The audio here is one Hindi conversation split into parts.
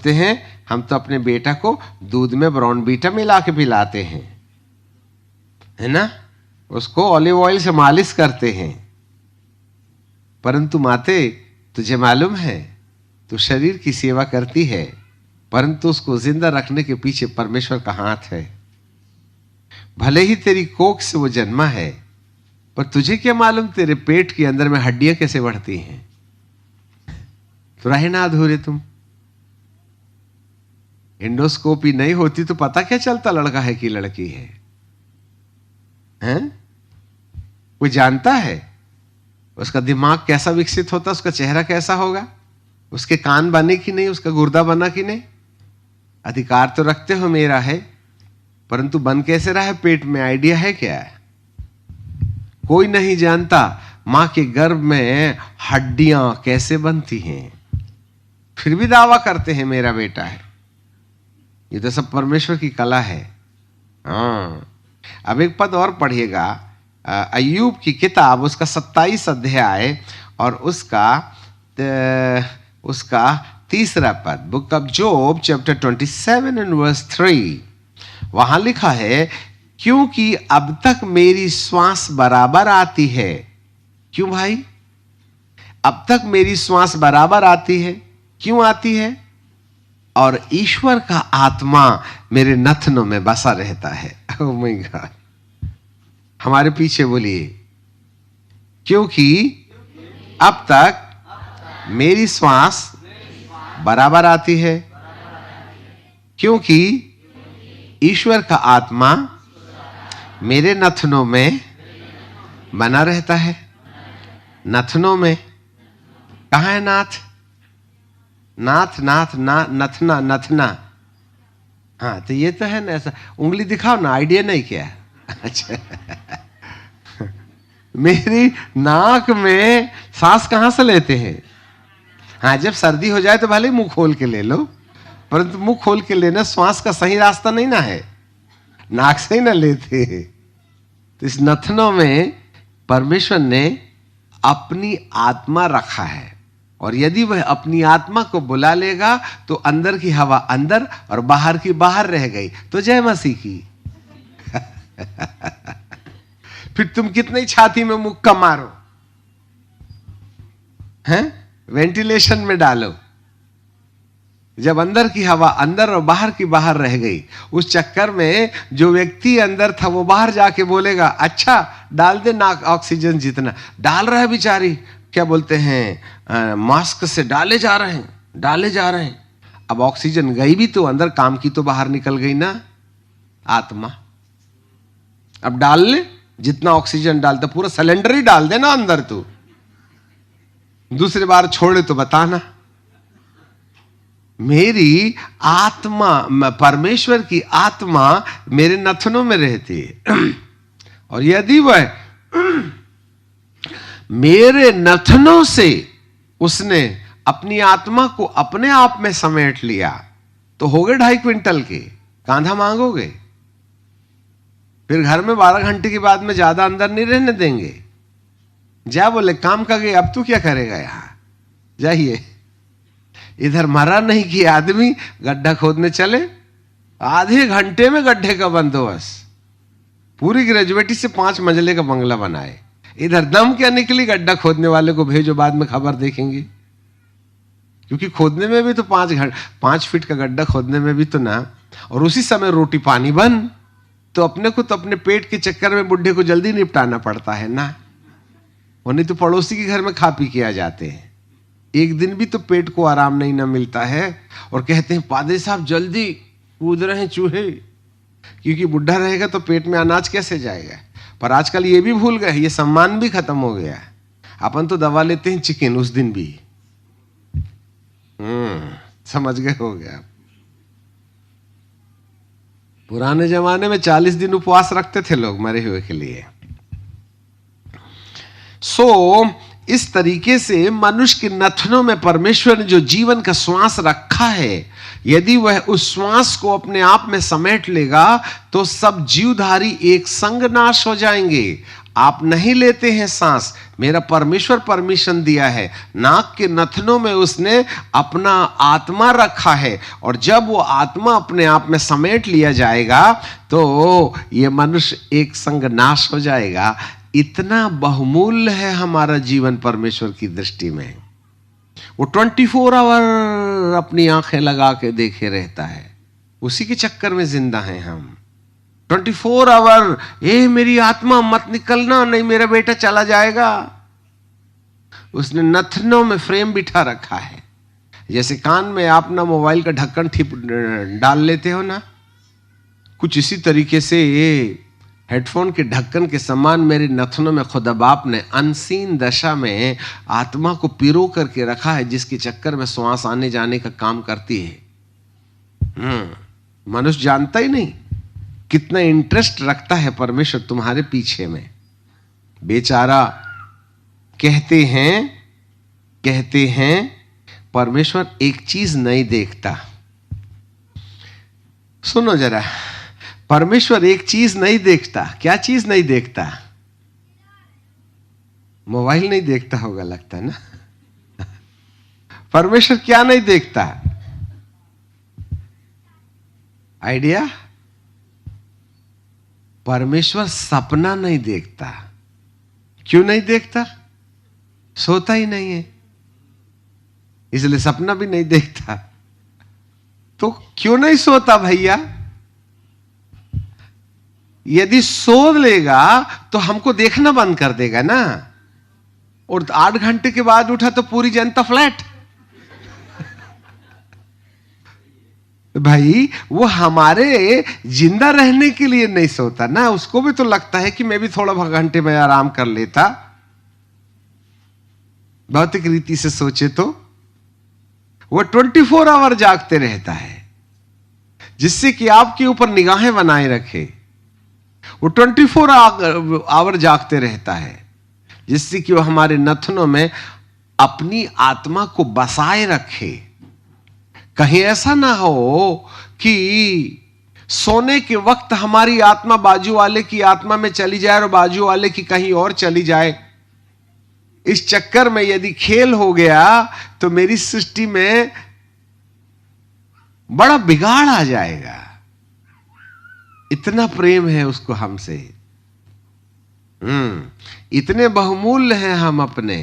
सोचते हैं हम तो अपने बेटा को दूध में ब्राउनवीटा मिला के पिलाते हैं, है ना, उसको ऑलिव ऑयल से मालिश करते हैं। परंतु माते, तुझे मालूम है तू शरीर की सेवा करती है, परंतु उसको जिंदा रखने के पीछे परमेश्वर का हाथ है। भले ही तेरी कोख से वो जन्मा है, पर तुझे क्या मालूम तेरे पेट के अंदर में हड्डियां कैसे बढ़ती हैं। तो रहे ना अधूरे तुम। एंडोस्कोपी नहीं होती तो पता क्या चलता लड़का है कि लड़की है, हैं? कोई जानता है उसका दिमाग कैसा विकसित होता, उसका चेहरा कैसा होगा, उसके कान बने कि नहीं, उसका गुर्दा बना कि नहीं। अधिकार तो रखते हो मेरा है, परंतु बन कैसे रहा है पेट में, आइडिया है क्या? कोई नहीं जानता मां के गर्भ में हड्डियां कैसे बनती हैं, फिर भी दावा करते हैं मेरा बेटा है। ये तो सब परमेश्वर की कला है। हाँ, अब एक पद और पढ़िएगा, अय्यूब की किताब, उसका 27 अध्याय और उसका 3 पद, book of Job chapter 27 and verse 3। वहां लिखा है, क्योंकि अब तक मेरी श्वास बराबर आती है। क्यों भाई? अब तक मेरी श्वास बराबर आती है। क्यों आती है? और ईश्वर का आत्मा मेरे नथनों में बसा रहता है। ओह माय गॉड, हमारे पीछे बोलिए, क्योंकि अब तक मेरी श्वास बराबर आती है, क्योंकि ईश्वर का आत्मा मेरे नथनों में बना रहता है। नथनों में कहाँ है नाथ? नाथ नाथ ना नथना नथना। हाँ, तो ये तो है ना, ऐसा उंगली दिखाओ ना, आइडिया नहीं क्या? अच्छा मेरी नाक में सांस कहां से लेते हैं? हाँ, जब सर्दी हो जाए तो भले मुंह खोल के ले लो, परंतु मुंह खोल के लेना श्वास का सही रास्ता नहीं ना है, नाक से ही ना लेते। तो इस नथनों में परमेश्वर ने अपनी आत्मा रखा है, और यदि वह अपनी आत्मा को बुला लेगा तो अंदर की हवा अंदर और बाहर की बाहर रह गई तो जय मसीह की। फिर तुम कितनी छाती में मुक्का मारो, हैं? वेंटिलेशन में डालो। जब अंदर की हवा अंदर और बाहर की बाहर रह गई, उस चक्कर में जो व्यक्ति अंदर था वो बाहर जाके बोलेगा, अच्छा डाल दे नाक ऑक्सीजन जितना डाल रहा है बेचारी, क्या बोलते हैं, मास्क से डाले जा रहे हैं। अब ऑक्सीजन गई भी तो अंदर, काम की तो बाहर निकल गई ना आत्मा। अब डाल ले जितना ऑक्सीजन डालता, पूरा सिलेंडर ही डाल देना अंदर। तो दूसरी बार छोड़े तो बताना। मेरी आत्मा, परमेश्वर की आत्मा मेरे नथनों में रहती है, और यदि वह मेरे नथनों से उसने अपनी आत्मा को अपने आप में समेट लिया तो हो गए 2.5 क्विंटल के। कांधा मांगोगे? फिर घर में 12 घंटे के बाद में ज्यादा अंदर नहीं रहने देंगे। जा बोले काम का गए, अब तू क्या करेगा यहां, जाइए। इधर मरा नहीं कि आदमी गड्ढा खोदने चले, आधे घंटे में गड्ढे का बंदोबस्त, पूरी ग्रेजुएटी से 5 मंजिले का बंगला बनाए। इधर दम क्या निकली, गड्ढा खोदने वाले को भेजो, बाद में खबर देखेंगे। क्योंकि खोदने में भी तो 5 फीट का गड्ढा खोदने में भी तो ना, और उसी समय रोटी पानी बंद। तो अपने को तो अपने पेट के चक्कर में बुढ़े को जल्दी निपटाना पड़ता है ना, और नहीं तो पड़ोसी के घर में खा पी के आ जाते हैं। एक दिन भी तो पेट को आराम नहीं ना मिलता है, और कहते हैं पादरी साहब जल्दी कूद रहे हैं चूहे, क्योंकि बुढ़ा रहेगा तो पेट में अनाज कैसे जाएगा। पर आजकल ये भी भूल गए, ये सम्मान भी खत्म हो गया। अपन तो दवा लेते हैं चिकन, उस दिन भी समझ गए, हो गया। पुराने जमाने में 40 दिन उपवास रखते थे लोग मरे हुए के लिए। इस तरीके से मनुष्य के नथनों में परमेश्वर ने जो जीवन का श्वास रखा है, यदि वह उस श्वास को अपने आप में समेट लेगा तो सब जीवधारी एक संग नाश हो जाएंगे। आप नहीं लेते हैं सांस, मेरा परमेश्वर परमिशन दिया है। नाक के नथनों में उसने अपना आत्मा रखा है, और जब वो आत्मा अपने आप में समेट लिया जाएगा तो ये मनुष्य एक संग नाश हो जाएगा। इतना बहुमूल्य है हमारा जीवन परमेश्वर की दृष्टि में। वो 24 आवर अपनी आंखें लगा के देखे रहता है, उसी के चक्कर में जिंदा हैं हम। 24 आवर, ए मेरी आत्मा मत निकलना, नहीं मेरा बेटा चला जाएगा। उसने नथनों में फ्रेम बिठा रखा है। जैसे कान में आप ना मोबाइल का ढक्कन डाल लेते हो ना, कुछ इसी तरीके से ये हेडफोन के ढक्कन के समान मेरे नथनों में खुदा बाप ने अनसीन दशा में आत्मा को पिरो करके रखा है, जिसके चक्कर में श्वास आने जाने का काम करती है। मनुष्य जानता ही नहीं कितना इंटरेस्ट रखता है परमेश्वर तुम्हारे पीछे में। बेचारा कहते हैं परमेश्वर एक चीज नहीं देखता। सुनो जरा, परमेश्वर एक चीज नहीं देखता। क्या चीज नहीं देखता? मोबाइल नहीं देखता होगा लगता है ना। परमेश्वर क्या नहीं देखता? आइडिया? परमेश्वर सपना नहीं देखता। क्यों नहीं देखता? सोता ही नहीं है, इसलिए सपना भी नहीं देखता। तो क्यों नहीं सोता भैया? यदि सो लेगा तो हमको देखना बंद कर देगा ना, और 8 घंटे के बाद उठा तो पूरी जनता फ्लैट। भाई वो हमारे जिंदा रहने के लिए नहीं सोता ना, उसको भी तो लगता है कि मैं भी थोड़ा घंटे में आराम कर लेता। भौतिक रीति से सोचे तो वो 24 आवर जागते रहता है, जिससे कि आपके ऊपर निगाहें बनाए रखे। वो 24 आवर जागते रहता है, जिससे कि वो हमारे नथनों में अपनी आत्मा को बसाए रखे। कहीं ऐसा ना हो कि सोने के वक्त हमारी आत्मा बाजू वाले की आत्मा में चली जाए और बाजू वाले की कहीं और चली जाए। इस चक्कर में यदि खेल हो गया तो मेरी सृष्टि में बड़ा बिगाड़ आ जाएगा। इतना प्रेम है उसको हमसे। इतने बहुमूल्य हैं हम अपने।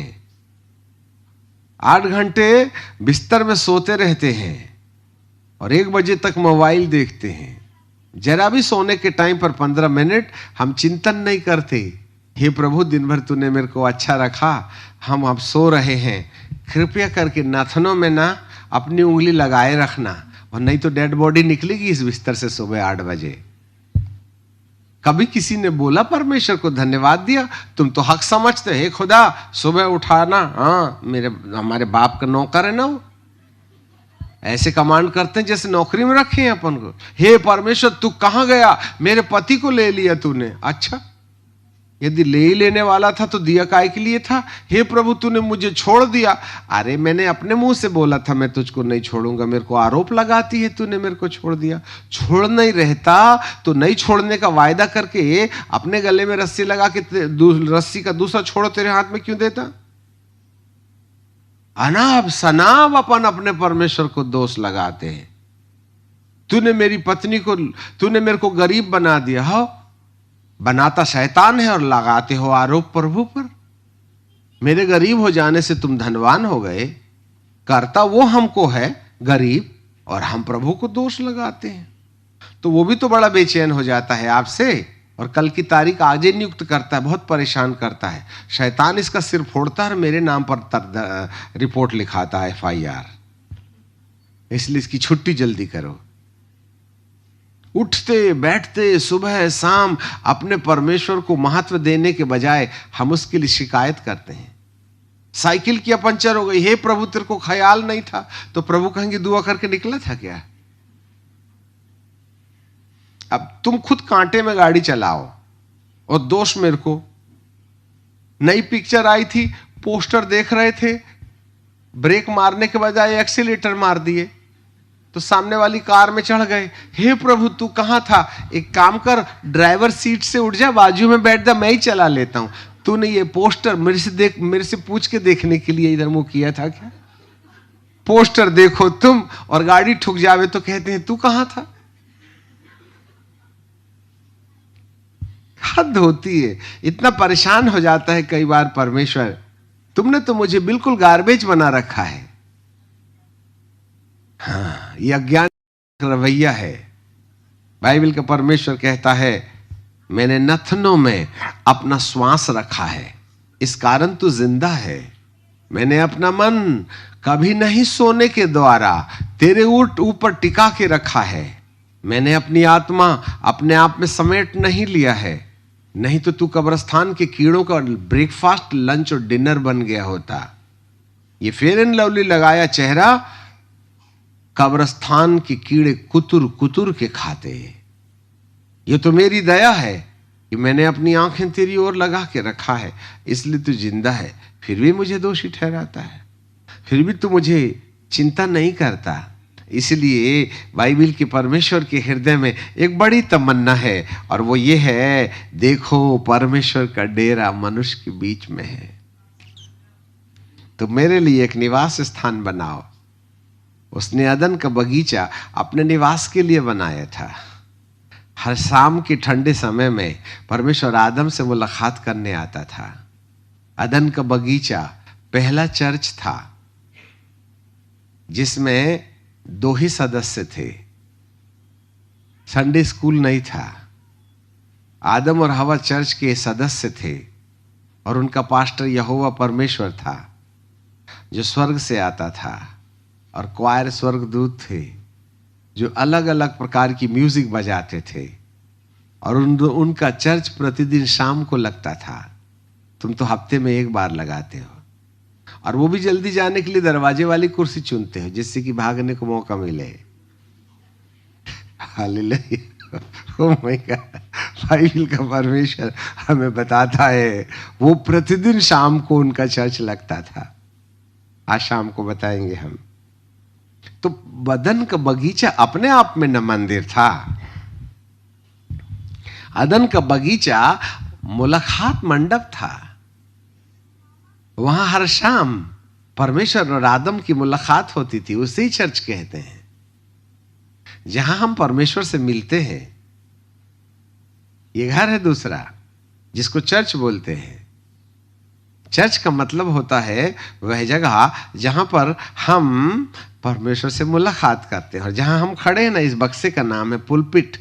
8 घंटे बिस्तर में सोते रहते हैं और 1 बजे तक मोबाइल देखते हैं। जरा भी सोने के टाइम पर 15 मिनट हम चिंतन नहीं करते, हे प्रभु दिन भर तूने मेरे को अच्छा रखा, हम अब सो रहे हैं, कृपया करके नाथनों में ना अपनी उंगली लगाए रखना, और नहीं तो डेड बॉडी निकलेगी इस बिस्तर से सुबह 8 बजे। कभी किसी ने बोला परमेश्वर को धन्यवाद दिया? तुम तो हक समझते, हे खुदा सुबह उठाना, हाँ हमारे बाप का नौकर है ना, वो ऐसे कमांड करते हैं जैसे नौकरी में रखे हैं अपन को। हे परमेश्वर तू कहां गया? मेरे पति को ले लिया तूने। अच्छा, यदि ले ही लेने वाला था तो दिया काय के लिए था? हे प्रभु तूने मुझे छोड़ दिया। अरे मैंने अपने मुंह से बोला था मैं तुझको नहीं छोड़ूंगा, मेरे को आरोप लगाती है तूने मेरे को छोड़ दिया। छोड़ नहीं रहता तो नहीं छोड़ने का वायदा करके अपने गले में रस्सी लगा के रस्सी का दूसरा छोड़ तेरे हाथ में क्यों देता? अनाप शनाप अपन अपने परमेश्वर को दोष लगाते हैं। तूने मेरी पत्नी को, तूने मेरे को गरीब बना दिया। हो बनाता शैतान है और लगाते हो आरोप प्रभु पर। मेरे गरीब हो जाने से तुम धनवान हो गए, करता वो हमको है गरीब, और हम प्रभु को दोष लगाते हैं। तो वो भी तो बड़ा बेचैन हो जाता है आपसे, और कल की तारीख आज ही नियुक्त करता है, बहुत परेशान करता है। शैतान इसका सिर फोड़ता है और मेरे नाम पर रिपोर्ट लिखाता है, FIR। इसलिए इसकी छुट्टी जल्दी करो। उठते बैठते सुबह शाम अपने परमेश्वर को महत्व देने के बजाय हम उसके लिए शिकायत करते हैं। साइकिल क्या पंचर हो गई, हे प्रभु तेरे को ख्याल नहीं था, तो प्रभु कहेंगे दुआ करके निकला था क्या? अब तुम खुद कांटे में गाड़ी चलाओ और दोष मेरे को। नई पिक्चर आई थी, पोस्टर देख रहे थे, ब्रेक मारने के बजाय एक्सीलेटर मार दिए। तो सामने वाली कार में चढ़ गए। हे प्रभु तू कहां था? एक काम कर, ड्राइवर सीट से उठ जा, बाजू में बैठ जा, मैं ही चला लेता हूं। तूने ये पोस्टर मेरे से पूछ के देखने के लिए इधर मुंह किया था क्या? पोस्टर देखो तुम और गाड़ी ठुक जावे तो कहते हैं तू कहां था? हद होती है। इतना परेशान हो जाता है कई बार परमेश्वर, तुमने तो मुझे बिल्कुल गार्बेज बना रखा है। हाँ, यह अज्ञान रवैया है। बाइबल का परमेश्वर कहता है मैंने नथनों में अपना श्वास रखा है, इस कारण तू जिंदा है। मैंने अपना मन कभी नहीं सोने के द्वारा तेरे ऊपर टिका के रखा है। मैंने अपनी आत्मा अपने आप में समेट नहीं लिया है, नहीं तो तू कब्रिस्तान के कीड़ों का ब्रेकफास्ट, लंच और डिनर बन गया होता। ये फेयर एंड लवली लगाया चेहरा कब्रिस्तान के कीड़े कुतुर कुतुर के खाते। ये तो मेरी दया है कि मैंने अपनी आंखें तेरी ओर लगा के रखा है, इसलिए तू जिंदा है। फिर भी मुझे दोषी ठहराता है, फिर भी तू मुझे चिंता नहीं करता। इसलिए बाइबल के परमेश्वर के हृदय में एक बड़ी तमन्ना है, और वो ये है, देखो परमेश्वर का डेरा मनुष्य के बीच में है, तो मेरे लिए एक निवास स्थान बनाओ। उसने अदन का बगीचा अपने निवास के लिए बनाया था। हर शाम के ठंडे समय में परमेश्वर आदम से मुलाकात करने आता था। अदन का बगीचा पहला चर्च था जिसमें 2 ही सदस्य थे। संडे स्कूल नहीं था। आदम और हवा चर्च के सदस्य थे, और उनका पास्टर यहोवा परमेश्वर था जो स्वर्ग से आता था, और क्वायर स्वर्गदूत थे जो अलग अलग प्रकार की म्यूजिक बजाते थे, और उनका चर्च प्रतिदिन शाम को लगता था। तुम तो हफ्ते में 1 बार लगाते हो, और वो भी जल्दी जाने के लिए दरवाजे वाली कुर्सी चुनते हो जिससे कि भागने को मौका मिले। Hallelujah. Oh my God. Bible का परमेश्वर हमें बताता है वो प्रतिदिन शाम को उनका चर्च लगता था। आज शाम को बताएंगे हम। तो अदन का बगीचा अपने आप में न मंदिर था। अदन का बगीचा मुलाकात मंडप था। वहां हर शाम परमेश्वर और आदम की मुलाकात होती थी। उसे ही चर्च कहते हैं, जहां हम परमेश्वर से मिलते हैं। ये घर है दूसरा जिसको चर्च बोलते हैं। चर्च का मतलब होता है वह जगह जहां पर हम परमेश्वर से मुलाकात करते हैं। और जहां हम खड़े हैं ना, इस बक्से का नाम है पुलपिट।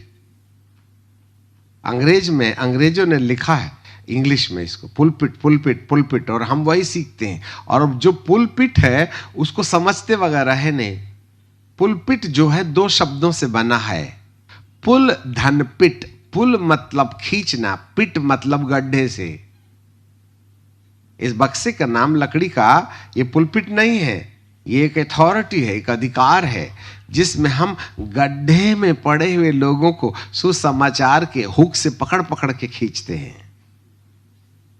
अंग्रेजों ने लिखा है इंग्लिश में इसको पुलपिट पुलपिट पुलपिट, और हम वही सीखते हैं। और जो पुलपिट है उसको समझते वगैरह है नहीं। पुलपिट जो है 2 शब्दों से बना है, पुल धन पिट। पुल मतलब खींचना, पिट मतलब गड्ढे से। इस बक्से का नाम लकड़ी का ये पुलपिट नहीं है, ये एक अथॉरिटी है, एक अधिकार है जिसमें हम गड्ढे में पड़े हुए लोगों को सुसमाचार के हुक से पकड़ पकड़ के खींचते हैं।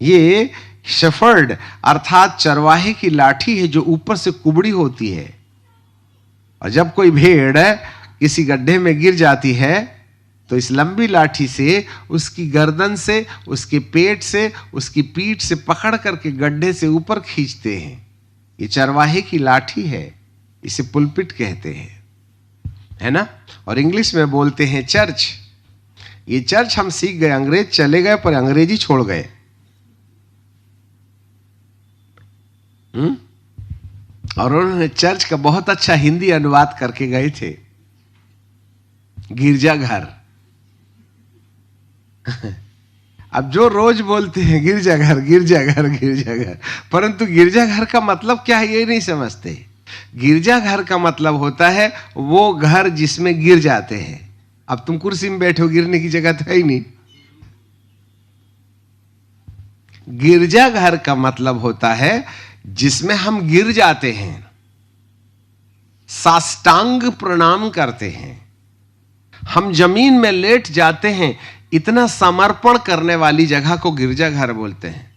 ये शेफर्ड अर्थात चरवाहे की लाठी है जो ऊपर से कुबड़ी होती है, और जब कोई भेड़ किसी गड्ढे में गिर जाती है तो इस लंबी लाठी से, उसकी गर्दन से, उसके पेट से, उसकी पीठ से पकड़ करके गड्ढे से ऊपर खींचते हैं। ये चरवाहे की लाठी है, इसे पुलपिट कहते हैं, है ना। और इंग्लिश में बोलते हैं चर्च। ये चर्च हम सीख गए, अंग्रेज चले गए पर अंग्रेजी छोड़ गए। और उन्होंने चर्च का बहुत अच्छा हिंदी अनुवाद करके गए थे, गिरजाघर। अब जो रोज बोलते हैं गिरजाघर गिरजाघर गिरजाघर, परंतु गिरजाघर का मतलब क्या है ये नहीं समझते। गिरजाघर का मतलब होता है वो घर जिसमें गिर जाते हैं। अब तुम कुर्सी में बैठे हो, गिरने की जगह तो है ही नहीं। गिरजाघर का मतलब होता है जिसमें हम गिर जाते हैं, साष्टांग प्रणाम करते हैं, हम जमीन में लेट जाते हैं। इतना समर्पण करने वाली जगह को गिरजाघर बोलते हैं।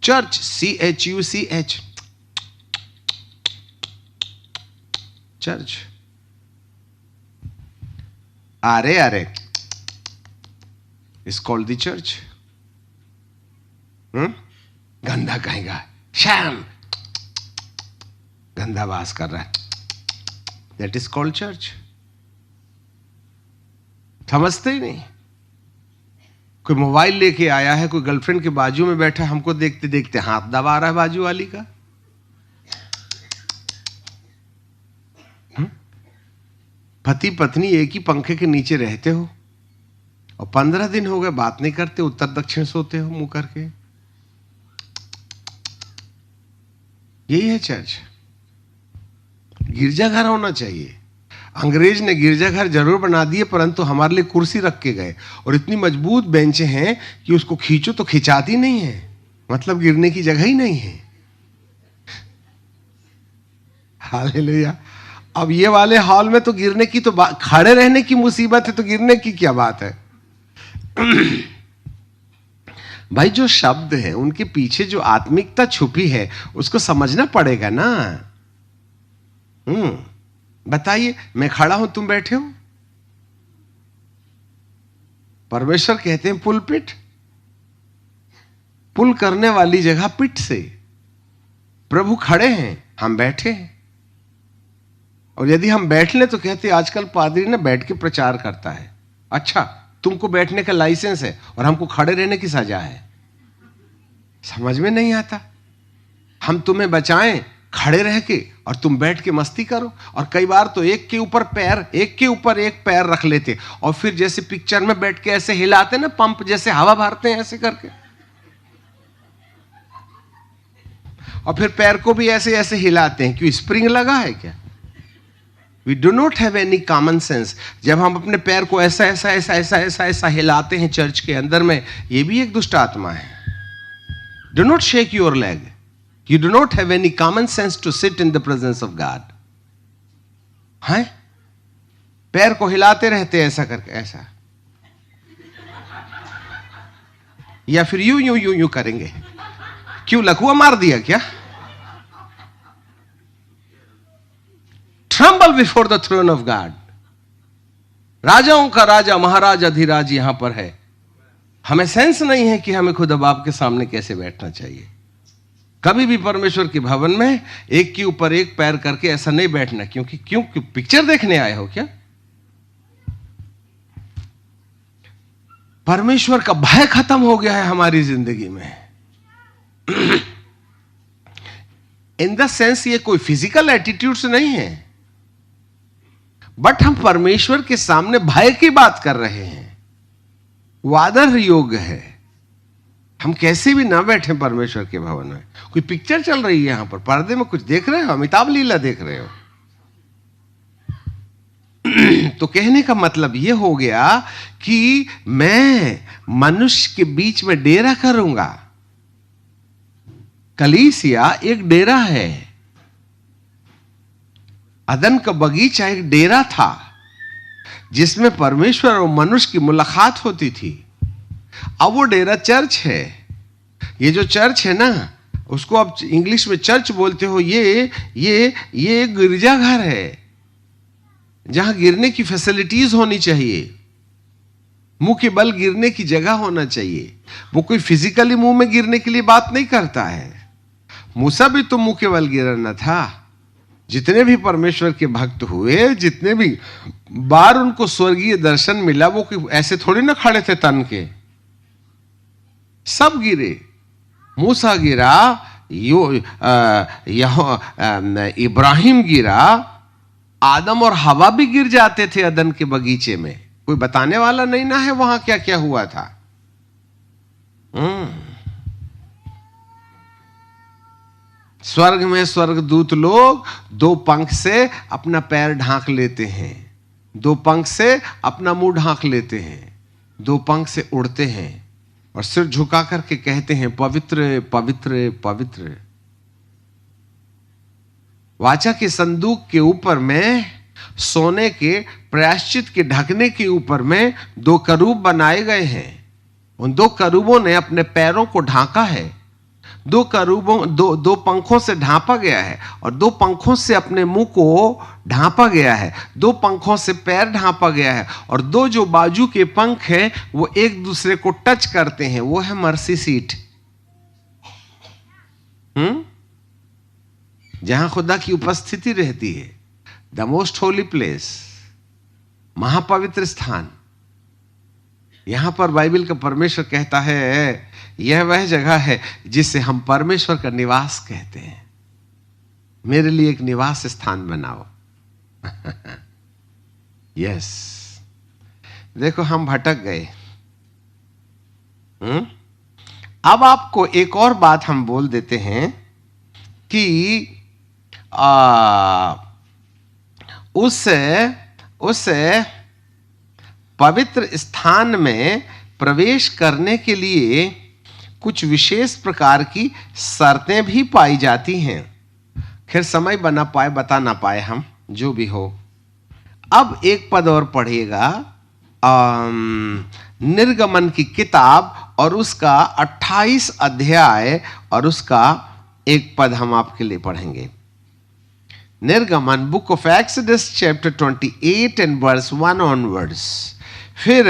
Church, CHUCH, church. अरे अरे, इज कॉल्ड द चर्च। गंदा कहेगा, शैम, गंदा वास कर रहा है, दैट इज कॉल्ड चर्च। समझते ही नहीं। कोई मोबाइल लेके आया है, कोई गर्लफ्रेंड के बाजू में बैठा, हमको देखते देखते हाथ दबा रहा है बाजू वाली का। पति पत्नी एक ही पंखे के नीचे रहते हो और 15 दिन हो गए बात नहीं करते, उत्तर दक्षिण सोते हो मुंह करके। यही है चर्च। गिरजाघर होना चाहिए। अंग्रेज ने गिरजाघर जरूर बना दिए, परंतु हमारे लिए कुर्सी रख के गए और इतनी मजबूत बेंचें हैं कि उसको खींचो तो खिंचाती नहीं है, मतलब गिरने की जगह ही नहीं है। हालेलुया। अब ये वाले हॉल में तो गिरने की तो खड़े रहने की मुसीबत है, तो गिरने की क्या बात है। भाई जो शब्द है उनके पीछे जो आत्मिकता छुपी है उसको समझना पड़ेगा ना। बताइए, मैं खड़ा हूं, तुम बैठे हो। परमेश्वर कहते हैं पुलपिट, पुल करने वाली जगह पिट से। प्रभु खड़े हैं, हम बैठे हैं। और यदि हम बैठ ले तो कहते आजकल पादरी ना बैठ के प्रचार करता है। अच्छा, तुमको बैठने का लाइसेंस है और हमको खड़े रहने की सजा है। समझ में नहीं आता। हम तुम्हें बचाएं खड़े रह के और तुम बैठ के मस्ती करो। और कई बार तो एक के ऊपर एक पैर रख लेते और फिर जैसे पिक्चर में बैठ के ऐसे हिलाते ना, पंप जैसे हवा भरते हैं ऐसे करके, और फिर पैर को भी ऐसे ऐसे हिलाते हैं। क्यों, स्प्रिंग लगा है क्या? We do not have any common sense। जब हम अपने पैर को ऐसा ऐसा ऐसा ऐसा ऐसा ऐसा हिलाते हैं चर्च के अंदर में, ये भी एक दुष्ट आत्मा है। Do not shake your leg। You do not have any common sense to sit in the presence of God। हैं? पैर को हिलाते रहते ऐसा करके, ऐसा, या फिर यूं यूं यूं यूं करेंगे। क्यों, लकवा मार दिया क्या? Tremble before the throne of God। राजाओं का राजा, महाराज, अधिराज यहां पर है। हमें सेंस नहीं है कि हमें खुदा बाप के सामने कैसे बैठना चाहिए। कभी भी परमेश्वर के भवन में एक के ऊपर एक पैर करके ऐसा नहीं बैठना। क्योंकि क्यों पिक्चर देखने आए हो क्या? परमेश्वर का भय खत्म हो गया है हमारी जिंदगी में। इन द सेंस ये कोई फिजिकल एटीट्यूड से नहीं है, बट हम परमेश्वर के सामने भय की बात कर रहे हैं। वो आदर योग्य है। हम कैसे भी ना बैठे परमेश्वर के भवन में। कोई पिक्चर चल रही है यहां पर, पर्दे में कुछ देख रहे हो, अमिताभ लीला देख रहे हो। तो कहने का मतलब यह हो गया कि मैं मनुष्य के बीच में डेरा करूंगा। कलीसिया एक डेरा है। अदन का बगीचा एक डेरा था जिसमें परमेश्वर और मनुष्य की मुलाकात होती थी। अब वो डेरा चर्च है। ये जो चर्च है ना, उसको आप इंग्लिश में चर्च बोलते हो। ये गिरजाघर है जहां गिरने की फैसिलिटीज होनी चाहिए। मुंह के बल गिरने की जगह होना चाहिए। वो कोई फिजिकली मुंह में गिरने के लिए बात नहीं करता है। मूसा भी तो मुंह के बल गिरना था। जितने भी परमेश्वर के भक्त हुए, जितने भी बार उनको स्वर्गीय दर्शन मिला, वो ऐसे थोड़ी ना खड़े थे तन के, सब गिरे। मूसा गिरा, इब्राहिम गिरा, आदम और हवा भी गिर जाते थे अदन के बगीचे में। कोई बताने वाला नहीं ना है वहां क्या क्या हुआ था। स्वर्ग में स्वर्गदूत लोग दो पंख से अपना पैर ढांक लेते हैं, दो पंख से अपना मुंह ढांक लेते हैं, दो पंख से उड़ते हैं और सिर झुका करके कहते हैं पवित्र पवित्र पवित्र। वाचा के संदूक के ऊपर में, सोने के प्रायश्चित के ढकने के ऊपर में दो करूब बनाए गए हैं। उन दो करूबों ने अपने पैरों को ढांका है। दो करूबों दो पंखों से ढांपा गया है, और दो पंखों से अपने मुंह को ढांपा गया है, दो पंखों से पैर ढांपा गया है, और दो जो बाजू के पंख हैं वो एक दूसरे को टच करते हैं, वो है मर्सी सीट। जहां खुदा की उपस्थिति रहती है, द मोस्ट होली प्लेस, महापवित्र स्थान। यहां पर बाइबल का परमेश्वर कहता है यह वह जगह है जिसे हम परमेश्वर का निवास कहते हैं। मेरे लिए एक निवास स्थान बनाओ। यस। देखो हम भटक गए। अब आपको एक और बात हम बोल देते हैं कि उस पवित्र स्थान में प्रवेश करने के लिए कुछ विशेष प्रकार की शर्तें भी पाई जाती हैं। खैर समय बता ना पाए हम, जो भी हो। अब एक पद और पढ़िएगा, निर्गमन की किताब और उसका 28 अध्याय और उसका एक पद हम आपके लिए पढ़ेंगे। निर्गमन, book of Exodus chapter 28 and verse 1 onwards. फिर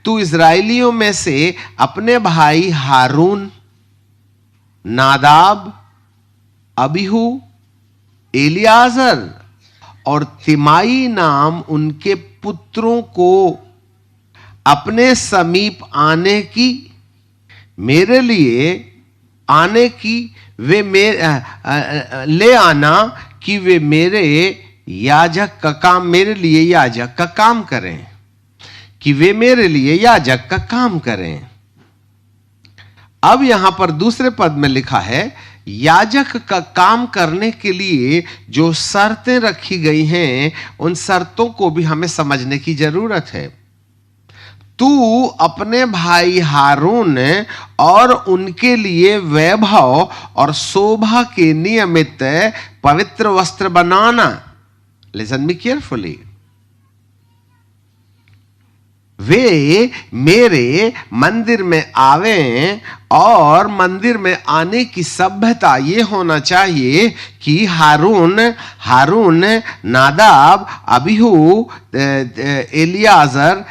तू इजराइलियों में से अपने भाई हारून, नादाब, अबीहू, एलियाजर और तिमाई नाम उनके पुत्रों को अपने समीप आने की, मेरे लिए आने की, वे ले आना कि वे मेरे याजक का काम, मेरे लिए याजक का काम करें, कि वे मेरे लिए याजक का काम करें। अब यहां पर दूसरे पद में लिखा है, याजक का काम करने के लिए जो शर्तें रखी गई हैं, उन शर्तों को भी हमें समझने की जरूरत है। तू अपने भाई हारून और उनके लिए वैभव और शोभा के नियमित पवित्र वस्त्र बनाना। Listen me carefully. वे मेरे मंदिर में आवें, और मंदिर में आने की सभ्यता ये होना चाहिए कि हारून, नादाब, अबीहू, एलियाजर,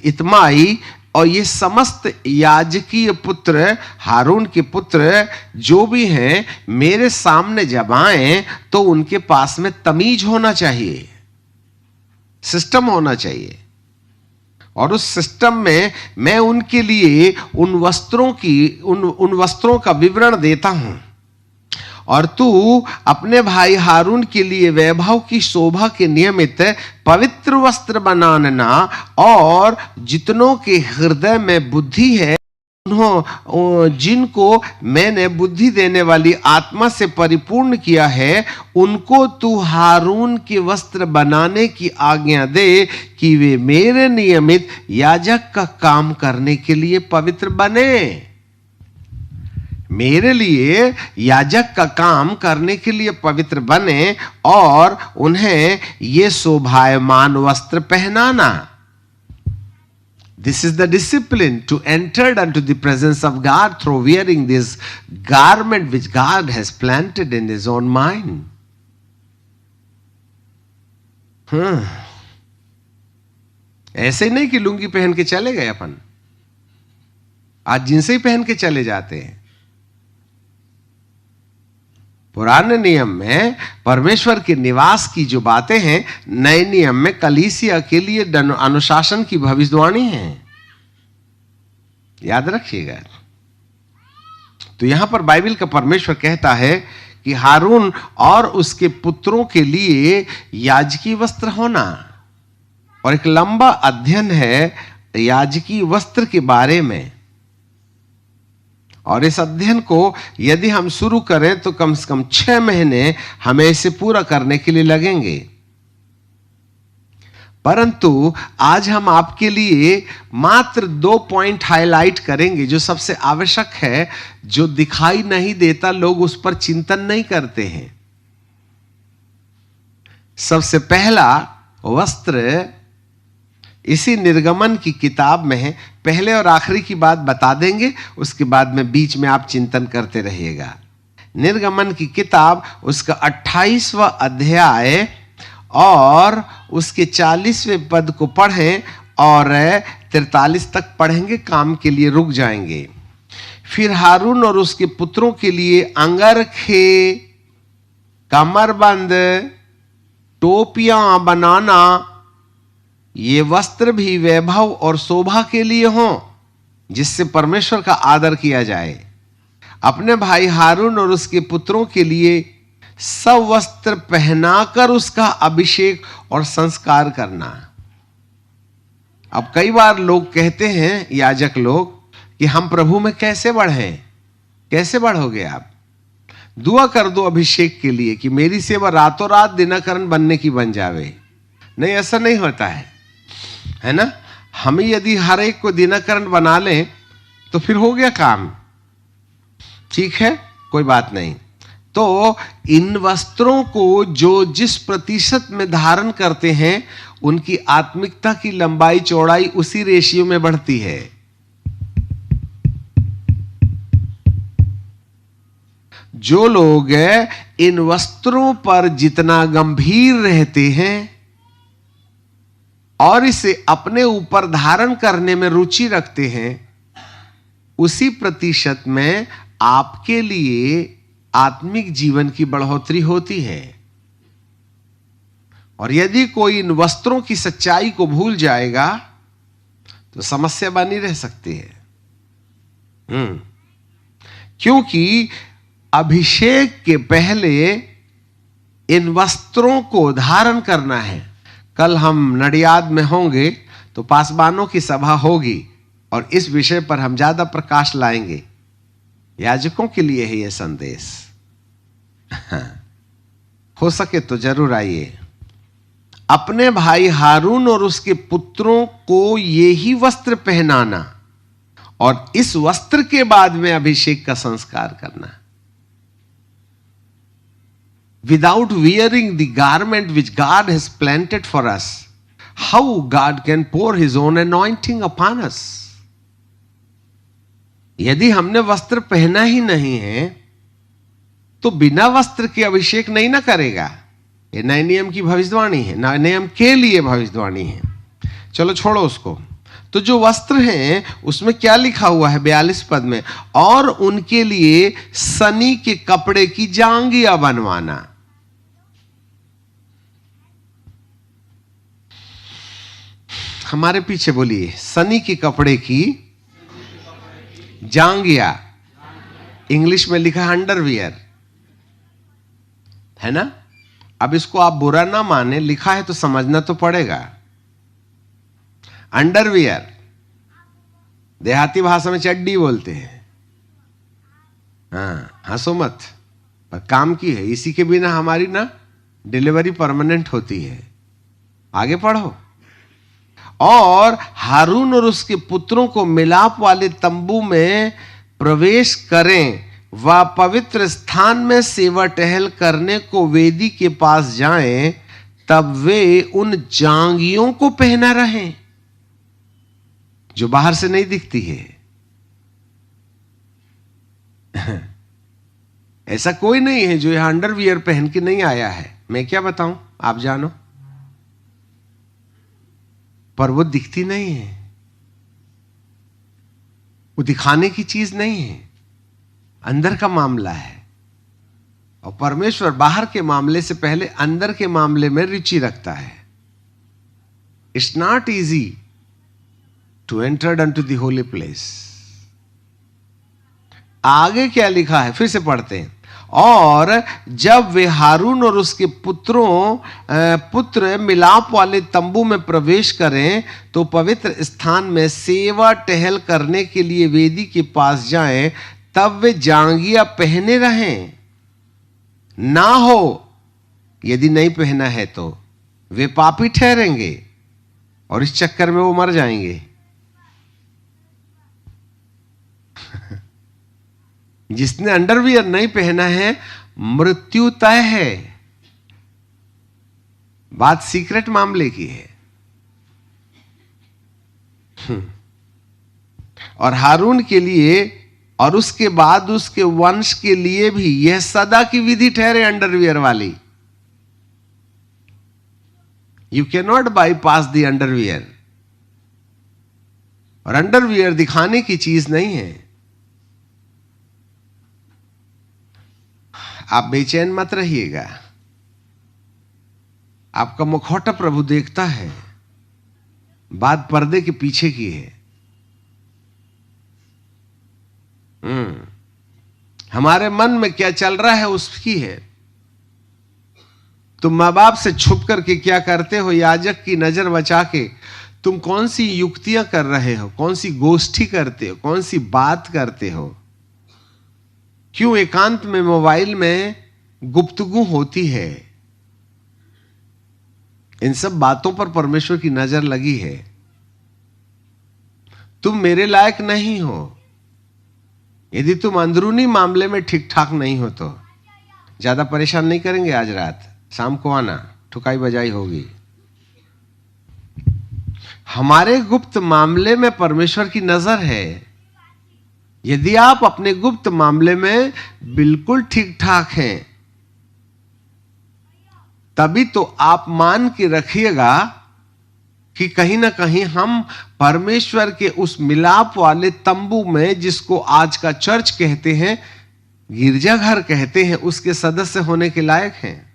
इतमाई और ये समस्त याजकीय पुत्र, हारून के पुत्र जो भी हैं, मेरे सामने जब आएं तो उनके पास में तमीज होना चाहिए, सिस्टम होना चाहिए। और उस सिस्टम में मैं उनके लिए उन वस्त्रों का विवरण देता हूं। और तू अपने भाई हारून के लिए वैभव की शोभा के नियमित पवित्र वस्त्र बनाना, और जितनों के हृदय में बुद्धि है, जिनको मैंने बुद्धि देने वाली आत्मा से परिपूर्ण किया है, उनको तू हारून के वस्त्र बनाने की आज्ञा दे कि वे मेरे नियमित याजक का काम करने के लिए पवित्र बने। मेरे लिए याजक का काम करने के लिए पवित्र बने, और उन्हें ये शोभायमान वस्त्र पहनाना। This is the discipline to enter unto the presence of God through wearing this garment which God has planted in his own mind. ऐसे ही नहीं कि लुंगी पहन के चले गए अपन, आज जिनसे ही पहन के चले जाते हैं। पुराने नियम में परमेश्वर के निवास की जो बातें हैं, नए नियम में कलीसिया के लिए अनुशासन की भविष्यवाणी है। याद रखिएगा। तो यहां पर बाइबल का परमेश्वर कहता है कि हारून और उसके पुत्रों के लिए याजकी वस्त्र होना, और एक लंबा अध्ययन है याजकी वस्त्र के बारे में। और इस अध्ययन को यदि हम शुरू करें तो कम से कम 6 महीने हमें इसे पूरा करने के लिए लगेंगे। परंतु आज हम आपके लिए मात्र 2 पॉइंट हाईलाइट करेंगे जो सबसे आवश्यक है, जो दिखाई नहीं देता, लोग उस पर चिंतन नहीं करते हैं। सबसे पहला वस्त्र इसी निर्गमन की किताब में है। पहले और आखिरी की बात बता देंगे, उसके बाद में बीच में आप चिंतन करते रहिएगा। निर्गमन की किताब उसका 28वां अध्याय और उसके 40वें पद को पढ़ें और 43 तक पढ़ेंगे, काम के लिए रुक जाएंगे। फिर हारून और उसके पुत्रों के लिए अंगरखे, कमरबंद, टोपियां बनाना, ये वस्त्र भी वैभव और शोभा के लिए हों, जिससे परमेश्वर का आदर किया जाए। अपने भाई हारून और उसके पुत्रों के लिए सब वस्त्र पहनाकर उसका अभिषेक और संस्कार करना। अब कई बार लोग कहते हैं, याजक लोग, कि हम प्रभु में कैसे बढ़ें? कैसे बढ़ोगे आप? दुआ कर दो अभिषेक के लिए कि मेरी सेवा रातों रात दिनकरण बनने की बन जावे। नहीं, ऐसा नहीं होता है ना? हम यदि हर एक को दिनकरण बना लें तो फिर हो गया काम। ठीक है, कोई बात नहीं। तो इन वस्त्रों को जो जिस प्रतिशत में धारण करते हैं, उनकी आत्मिकता की लंबाई चौड़ाई उसी रेशियो में बढ़ती है। जो लोग इन वस्त्रों पर जितना गंभीर रहते हैं और इसे अपने ऊपर धारण करने में रुचि रखते हैं, उसी प्रतिशत में आपके लिए आत्मिक जीवन की बढ़ोतरी होती है। और यदि कोई इन वस्त्रों की सच्चाई को भूल जाएगा तो समस्या बनी रह सकती है। क्योंकि अभिषेक के पहले इन वस्त्रों को धारण करना है। कल हम नडियाद में होंगे तो पासवानों की सभा होगी और इस विषय पर हम ज्यादा प्रकाश लाएंगे। याजकों के लिए है यह संदेश। हो सके तो जरूर आइए। अपने भाई हारून और उसके पुत्रों को ये ही वस्त्र पहनाना और इस वस्त्र के बाद में अभिषेक का संस्कार करना। Without wearing the garment which God has planted for us, how God can pour His own anointing upon us? यदि हमने वस्त्र पहना ही नहीं है तो बिना वस्त्र के अभिषेक नहीं ना करेगा। ये नए नियम की भविष्यवाणी है, नए नियम के लिए भविष्यवाणी है। चलो छोड़ो उसको। तो जो वस्त्र हैं उसमें क्या लिखा हुआ है 42 पद में? और उनके लिए सनी के कपड़े की जांघिया बनवाना। हमारे पीछे बोलिए, सनी के कपड़े की जांघिया। इंग्लिश में लिखा है अंडरवियर, है ना? अब इसको आप बुरा ना माने, लिखा है तो समझना तो पड़ेगा। अंडरवियर देहाती भाषा में चड्डी बोलते हैं। हाँ, हंसो मत, पर काम की है। इसी के बिना हमारी ना डिलीवरी परमानेंट होती है। आगे पढ़ो। और हारून और उसके पुत्रों को मिलाप वाले तंबू में प्रवेश करें व पवित्र स्थान में सेवा टहल करने को वेदी के पास जाएं, तब वे उन जांघियों को पहना रहें जो बाहर से नहीं दिखती है। ऐसा कोई नहीं है जो यहां अंडरवियर पहन के नहीं आया है। मैं क्या बताऊं, आप जानो, पर वो दिखती नहीं है, वो दिखाने की चीज नहीं है, अंदर का मामला है। और परमेश्वर बाहर के मामले से पहले अंदर के मामले में रुचि रखता है। It's not easy to enter unto the holy place. आगे क्या लिखा है, फिर से पढ़ते हैं। और जब वे हारून और उसके पुत्र मिलाप वाले तंबू में प्रवेश करें तो पवित्र स्थान में सेवा टहल करने के लिए वेदी के पास जाएं, तब वे जांघिया पहने रहें। ना हो यदि नहीं पहना है तो वे पापी ठहरेंगे और इस चक्कर में वो मर जाएंगे। जिसने अंडरवियर नहीं पहना है मृत्यु तय है। बात सीक्रेट मामले की है। और हारून के लिए और उसके बाद उसके वंश के लिए भी यह सदा की विधि ठहरे अंडरवियर वाली। You can not bypass the underwear, और अंडरवियर दिखाने की चीज नहीं है। आप बेचैन मत रहिएगा, आपका मुखौटा प्रभु देखता है, बात पर्दे के पीछे की है। हमारे मन में क्या चल रहा है उसकी है। तुम मां बाप से छुप करके क्या करते हो, याजक की नजर बचा के तुम कौन सी युक्तियां कर रहे हो, कौन सी गोष्ठी करते हो, कौन सी बात करते हो। क्यों एकांत में मोबाइल में गुप्तगू होती है। इन सब बातों पर परमेश्वर की नजर लगी है। तुम मेरे लायक नहीं हो। यदि तुम अंदरूनी मामले में ठीक ठाक नहीं हो तो ज्यादा परेशान नहीं करेंगे। आज रात शाम को आना, ठुकाई बजाई होगी। हमारे गुप्त मामले में परमेश्वर की नजर है। यदि आप अपने गुप्त मामले में बिल्कुल ठीक ठाक हैं, तभी तो आप मान के रखिएगा कि कहीं ना कहीं हम परमेश्वर के उस मिलाप वाले तंबू में, जिसको आज का चर्च कहते हैं, गिरजाघर कहते हैं, उसके सदस्य होने के लायक हैं।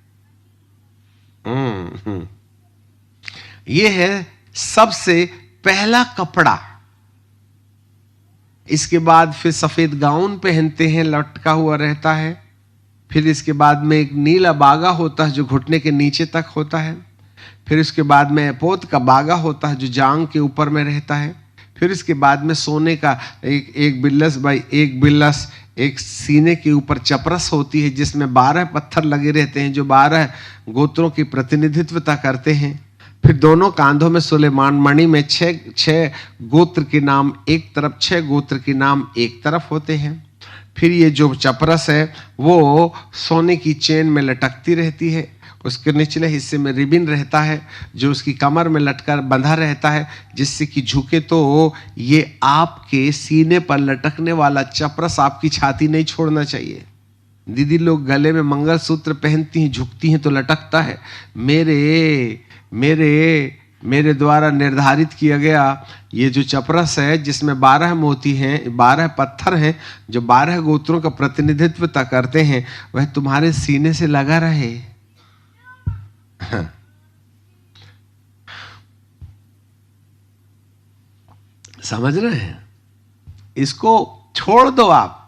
यह है सबसे पहला कपड़ा। इसके बाद फिर सफेद गाउन पहनते हैं, लटका हुआ रहता है। फिर इसके बाद में एक नीला बागा होता है जो घुटने के नीचे तक होता है। फिर इसके बाद में एपोत का बागा होता है जो जांग के ऊपर में रहता है। फिर इसके बाद में सोने का एक बिल्लस बाई एक बिल्लस, एक सीने के ऊपर चपरस होती है जिसमें 12 पत्थर लगे रहते हैं जो 12 गोत्रों की प्रतिनिधित्वता करते हैं। फिर दोनों कांधों में सुलेमान मणि में 6 गोत्र के नाम एक तरफ, 6 गोत्र के नाम एक तरफ होते हैं। फिर ये जो चपरस है वो सोने की चेन में लटकती रहती है। उसके निचले हिस्से में रिबिन रहता है जो उसकी कमर में लटकर बंधा रहता है, जिससे कि झुके तो ये आपके सीने पर लटकने वाला चपरस आपकी छाती नहीं छोड़ना चाहिए। दीदी लोग गले में मंगलसूत्र पहनती हैं, झुकती हैं तो लटकता है। मेरे द्वारा निर्धारित किया गया ये जो चपरस है जिसमें 12 मोती हैं, 12 पत्थर हैं जो 12 गोत्रों का प्रतिनिधित्व करते हैं, वह तुम्हारे सीने से लगा रहे। समझ रहे हैं? इसको छोड़ दो आप।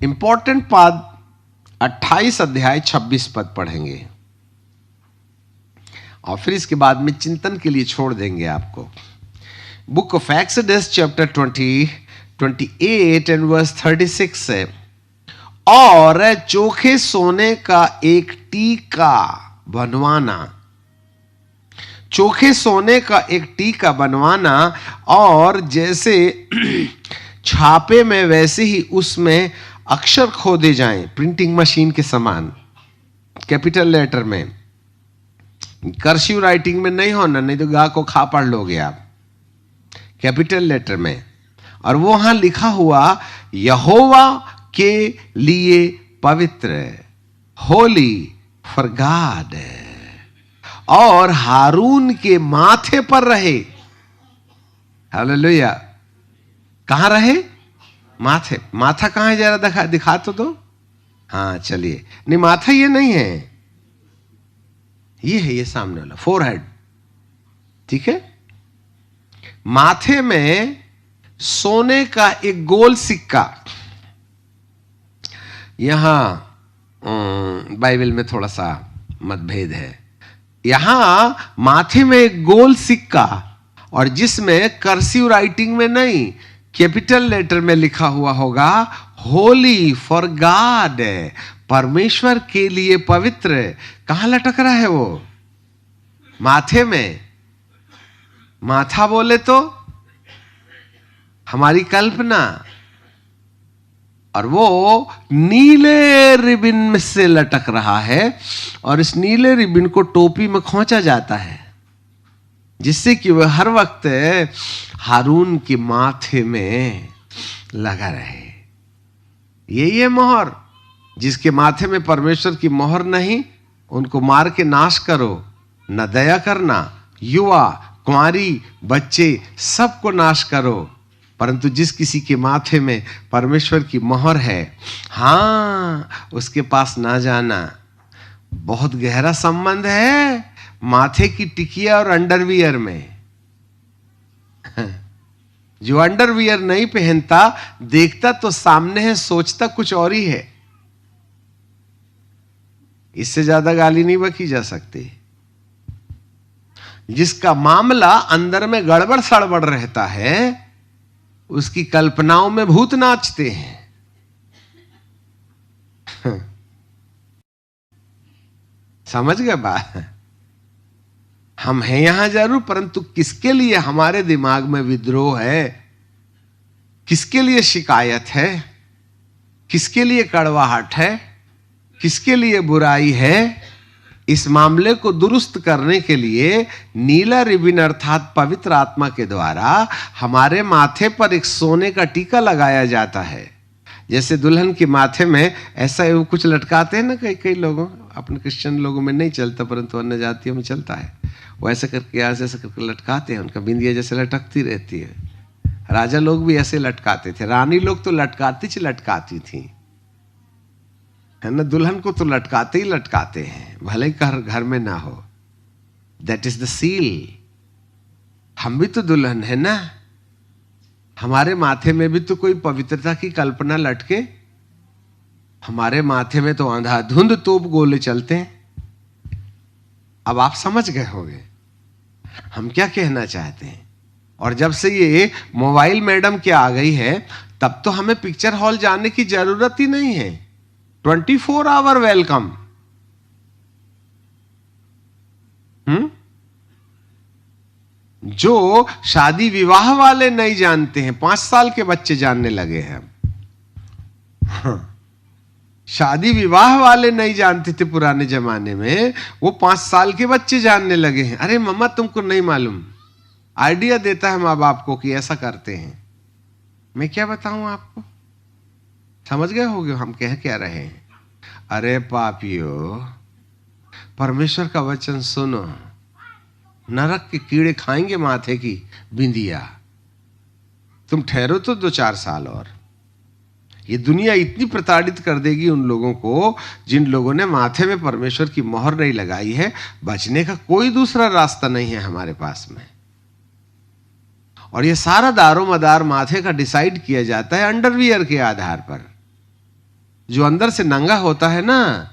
इंपॉर्टेंट पद 28 अध्याय 26 पद पढ़ेंगे और फिर इसके बाद में चिंतन के लिए छोड़ देंगे आपको। Book of Exodus chapter 28 and verse 36 है, और चोखे सोने का एक टीका बनवाना, चोखे सोने का एक टीका बनवाना, और जैसे छापे में वैसे ही उसमें अक्षर खोदे जाएं, प्रिंटिंग मशीन के समान, कैपिटल लेटर में, कर्सिव राइटिंग में नहीं होना, नहीं तो गा को खा पढ़ लोगे आप, कैपिटल लेटर में। और वो वहां लिखा हुआ यहोवा के लिए पवित्र, होली फॉर गॉड, और हारून के माथे पर रहे। हालेलुया। कहां रहे? माथे। माथा कहां है जरा दिखा तो दो। हाँ चलिए, नहीं माथा ये नहीं है, ये है ये सामने वाला फोरहेड, ठीक है। माथे में सोने का एक गोल सिक्का, यहां बाइबल में थोड़ा सा मतभेद है। यहां माथे में एक गोल सिक्का, और जिसमें कर्सिव राइटिंग में नहीं, कैपिटल लेटर में लिखा हुआ होगा होली फॉर गॉड, परमेश्वर के लिए पवित्र। कहां लटक रहा है वो? माथे में। माथा बोले तो हमारी कल्पना, और वो नीले रिबिन में से लटक रहा है, और इस नीले रिबिन को टोपी में खोंचा जाता है। जिससे कि वह हर वक्त हारून के माथे में लगा रहे। यही है मोहर। जिसके माथे में परमेश्वर की मोहर नहीं, उनको मार के नाश करो, न दया करना। युवा, कुंवारी, बच्चे सबको नाश करो, परंतु जिस किसी के माथे में परमेश्वर की मोहर है, हाँ, उसके पास ना जाना। बहुत गहरा संबंध है माथे की टिकिया और अंडरवियर में। जो अंडरवियर नहीं पहनता, देखता तो सामने है, सोचता कुछ और ही है। इससे ज्यादा गाली नहीं बकी जा सकती। जिसका मामला अंदर में गड़बड़ सड़बड़ रहता है, उसकी कल्पनाओं में भूत नाचते हैं। समझ गए बात? हम हैं यहां जरूर, परंतु किसके लिए हमारे दिमाग में विद्रोह है, किसके लिए शिकायत है, किसके लिए कड़वाहट है, किसके लिए बुराई है, इस मामले को दुरुस्त करने के लिए नीला रिबन अर्थात पवित्र आत्मा के द्वारा हमारे माथे पर एक सोने का टीका लगाया जाता है। जैसे दुल्हन के माथे में ऐसा कुछ लटकाते हैं ना, कई कई लोगों, अपने क्रिश्चियन लोगों में नहीं चलता परंतु अन्य जातियों में चलता है। वो ऐसे करके ऐसे करके लटकाते हैं, उनका बिंदिया जैसे लटकती रहती है। राजा लोग भी ऐसे लटकाते थे, रानी लोग तो लटकाती थी, है ना। दुल्हन को तो लटकाते ही लटकाते हैं, भले ही घर में ना हो। That is the seal. हम भी तो दुल्हन है ना, हमारे माथे में भी तो कोई पवित्रता की कल्पना लटके। हमारे माथे में तो अंधाधुंध तोप गोले चलते हैं। अब आप समझ गए होंगे हम क्या कहना चाहते हैं। और जब से ये मोबाइल मैडम क्या आ गई है, तब तो हमें पिक्चर हॉल जाने की जरूरत ही नहीं है। 24 आवर वेलकम। जो शादी विवाह वाले नहीं जानते हैं, 5 साल के बच्चे जानने लगे हैं। शादी विवाह वाले नहीं जानते थे पुराने जमाने में, वो 5 साल के बच्चे जानने लगे हैं। अरे मम्मा तुमको नहीं मालूम, आइडिया देता है माँ बाप को कि ऐसा करते हैं। मैं क्या बताऊं आपको, समझ गए होगे हम कह क्या रहे हैं। अरे पापियों, परमेश्वर का वचन सुनो, नरक के कीड़े खाएंगे माथे की बिंदिया। तुम ठहरो तो 2-4 साल और। ये दुनिया इतनी प्रताड़ित कर देगी उन लोगों को जिन लोगों ने माथे में परमेश्वर की मोहर नहीं लगाई है। बचने का कोई दूसरा रास्ता नहीं है हमारे पास में। और ये सारा दारो मदार माथे का डिसाइड किया जाता है अंडरवियर के आधार पर। जो अंदर से नंगा होता है ना,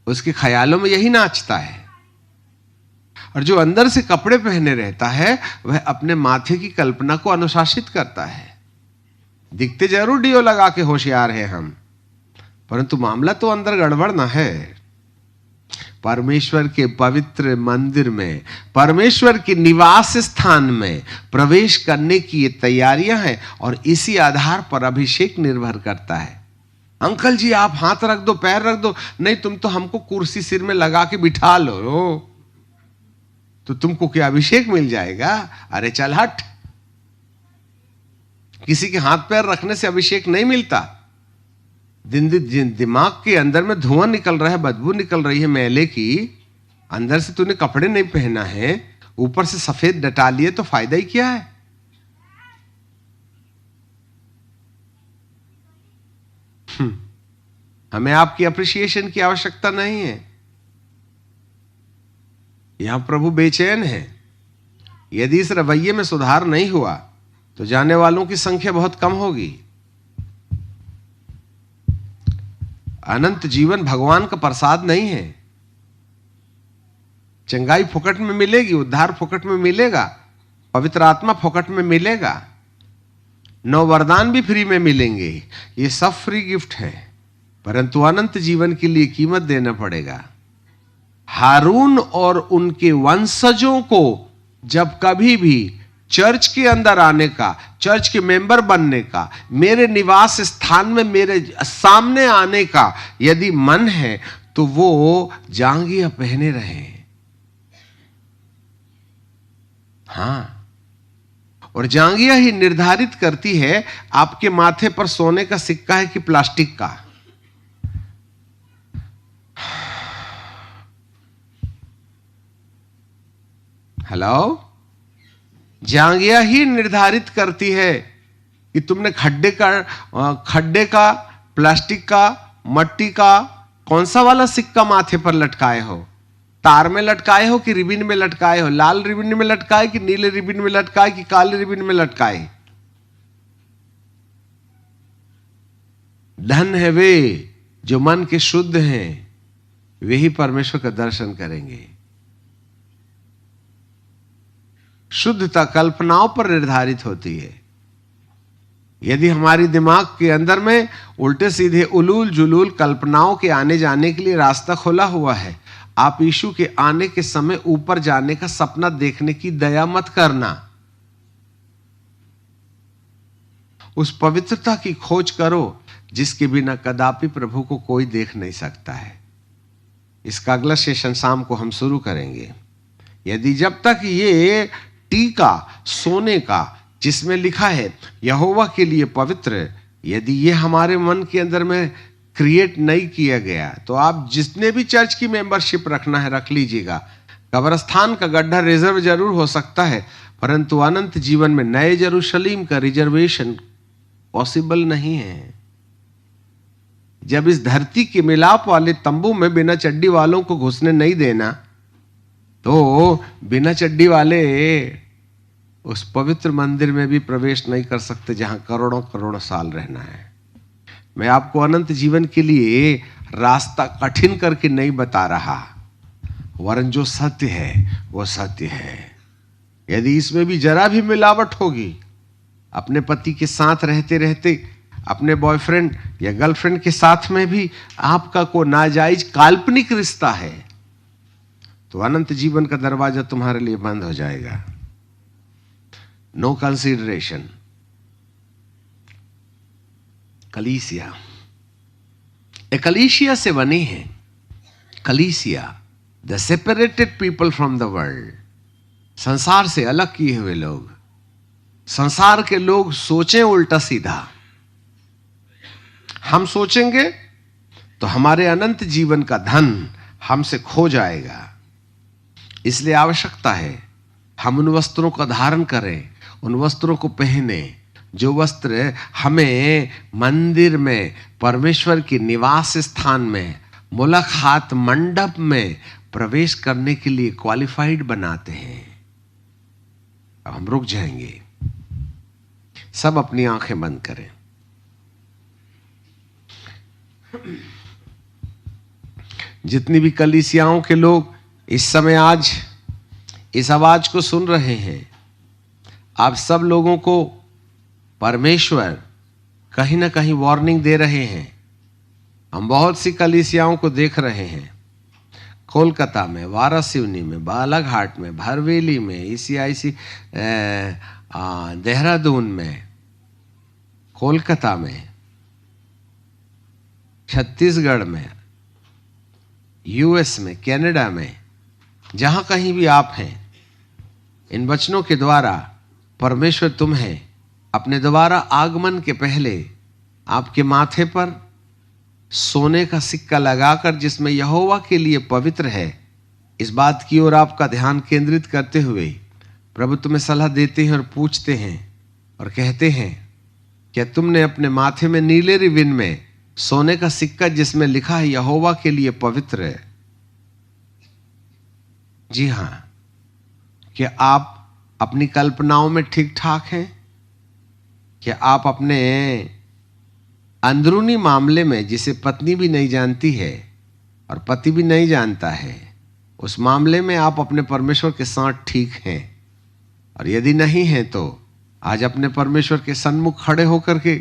उसके ख्यालों में यही नाचता है। और जो अंदर से कपड़े पहने रहता है, वह अपने माथे की कल्पना को अनुशासित करता है। दिखते जरूर डियो लगा के होशियार है हम, परंतु मामला तो अंदर गड़बड़ ना है। परमेश्वर के पवित्र मंदिर में, परमेश्वर के निवास स्थान में प्रवेश करने की ये तैयारियां हैं। और इसी आधार पर अभिषेक निर्भर करता है। अंकल जी आप हाथ रख दो, पैर रख दो, नहीं तुम तो हमको कुर्सी सिर में लगा के बिठा लो तो तुमको क्या अभिषेक मिल जाएगा? अरे चल हट। किसी के हाथ पैर रखने से अभिषेक नहीं मिलता। दिमाग के अंदर में धुआं निकल रहा है, बदबू निकल रही है मैले की, अंदर से तूने कपड़े नहीं पहना है, ऊपर से सफेद डटा लिए, तो फायदा ही क्या है? हमें आपकी अप्रिसिएशन की आवश्यकता नहीं है। यहां प्रभु बेचैन है। यदि इस रवैये में सुधार नहीं हुआ तो जाने वालों की संख्या बहुत कम होगी। अनंत जीवन भगवान का प्रसाद नहीं है। चंगाई फुकट में मिलेगी, उद्धार फुकट में मिलेगा, पवित्र आत्मा फुकट में मिलेगा, 9 वरदान भी फ्री में मिलेंगे। ये सब फ्री गिफ्ट है, परंतु अनंत जीवन के लिए कीमत देना पड़ेगा। हारून और उनके वंशजों को जब कभी भी चर्च के अंदर आने का, चर्च के मेंबर बनने का, मेरे निवास स्थान में मेरे सामने आने का यदि मन है तो वो जांघिया पहने रहे। हाँ, और जांघिया ही निर्धारित करती है आपके माथे पर सोने का सिक्का है कि प्लास्टिक का। हेलो, जांघिया ही निर्धारित करती है कि तुमने खड्डे का, प्लास्टिक का, मट्टी का कौन सा वाला सिक्का माथे पर लटकाए हो। तार में लटकाए हो कि रिबिन में लटकाए हो, लाल रिबिन में लटकाए कि नीले रिबिन में लटकाए कि काले रिबिन में लटकाए। धन है वे जो मन के शुद्ध हैं, वे ही परमेश्वर का दर्शन करेंगे। शुद्धता कल्पनाओं पर निर्धारित होती है। यदि हमारी दिमाग के अंदर में उल्टे सीधे उलूल जुलूल कल्पनाओं के आने जाने के लिए रास्ता खोला हुआ है, आप यीशु के आने के समय ऊपर जाने का सपना देखने की दया मत करना। उस पवित्रता की खोज करो जिसके बिना कदापि प्रभु को कोई देख नहीं सकता है। इसका अगला सेशन शाम को हम शुरू करेंगे। यदि जब तक ये टीका सोने का जिसमें लिखा है यहोवा के लिए पवित्र, यदि ये हमारे मन के अंदर में क्रिएट नहीं किया गया, तो आप जितने भी चर्च की मेंबरशिप रखना है रख लीजिएगा। कब्रस्तान का गड्ढा रिजर्व जरूर हो सकता है, परंतु अनंत जीवन में नए यरूशलेम का रिजर्वेशन पॉसिबल नहीं है। जब इस धरती के मिलाप वाले तंबू में बिना चड्डी वालों को घुसने नहीं देना, तो बिना चड्डी वाले उस पवित्र मंदिर में भी प्रवेश नहीं कर सकते जहां करोड़ों करोड़ों साल रहना है। मैं आपको अनंत जीवन के लिए रास्ता कठिन करके नहीं बता रहा, वरन जो सत्य है वो सत्य है। यदि इसमें भी जरा भी मिलावट होगी, अपने पति के साथ रहते रहते अपने बॉयफ्रेंड या गर्लफ्रेंड के साथ में भी आपका कोई नाजायज काल्पनिक रिश्ता है, तो अनंत जीवन का दरवाजा तुम्हारे लिए बंद हो जाएगा। No consideration. कलीसिया कलीसिया से बनी है। कलीसिया the separated people from the world, संसार से अलग किए हुए लोग। संसार के लोग सोचें उल्टा सीधा, हम सोचेंगे तो हमारे अनंत जीवन का धन हमसे खो जाएगा। इसलिए आवश्यकता है हम उन वस्त्रों का धारण करें, उन वस्त्रों को पहने जो वस्त्र हमें मंदिर में, परमेश्वर के निवास स्थान में, मुलाकात मंडप में प्रवेश करने के लिए क्वालिफाइड बनाते हैं। अब हम रुक जाएंगे, सब अपनी आंखें बंद करें। जितनी भी कलीसियाओं के लोग इस समय आज इस आवाज को सुन रहे हैं, आप सब लोगों को परमेश्वर कहीं ना कहीं वार्निंग दे रहे हैं। हम बहुत सी कलीसियाओं को देख रहे हैं, कोलकाता में, वारासिवनी में, बालाघाट में, भरवेली में, ECIC देहरादून में, कोलकाता में, छत्तीसगढ़ में, US में, कनाडा में, जहां कहीं भी आप हैं, इन वचनों के द्वारा परमेश्वर तुम्हें अपने दोबारा आगमन के पहले आपके माथे पर सोने का सिक्का लगाकर, जिसमें यहोवा के लिए पवित्र है, इस बात की ओर आपका ध्यान केंद्रित करते हुए प्रभु तुम्हें सलाह देते हैं और पूछते हैं और कहते हैं, क्या तुमने अपने माथे में नीले रिबिन में सोने का सिक्का जिसमें लिखा है यहोवा के लिए पवित्र है? जी हां। क्या आप अपनी कल्पनाओं में ठीक ठाक हैं? क्या आप अपने अंदरूनी मामले में, जिसे पत्नी भी नहीं जानती है और पति भी नहीं जानता है, उस मामले में आप अपने परमेश्वर के साथ ठीक हैं? और यदि नहीं हैं तो आज अपने परमेश्वर के सन्मुख खड़े होकर के